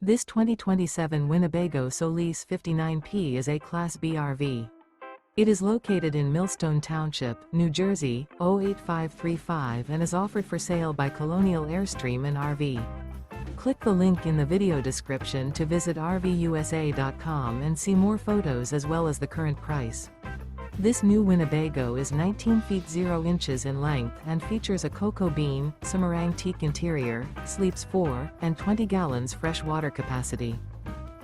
This 2027 Winnebago Solis 59P is a Class B RV. It is located in Millstone Township, New Jersey, 08535 and is offered for sale by Colonial Airstream RV. Click the link in the video description to visit RVUSA.com and see more photos as well as the current price. This new Winnebago is 19 feet 0 inches in length and features a cocoa bean, Samerang Teak interior, sleeps 4, and 20 gallons fresh water capacity.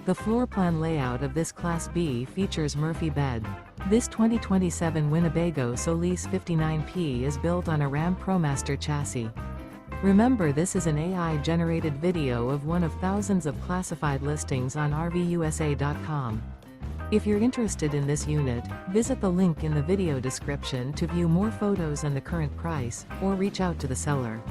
The floor plan layout of this Class B features Murphy bed. This 2027 Winnebago Solis 59P is built on a Ram ProMaster chassis. Remember, this is an AI-generated video of one of thousands of classified listings on RVUSA.com. If you're interested in this unit, visit the link in the video description to view more photos and the current price, or reach out to the seller.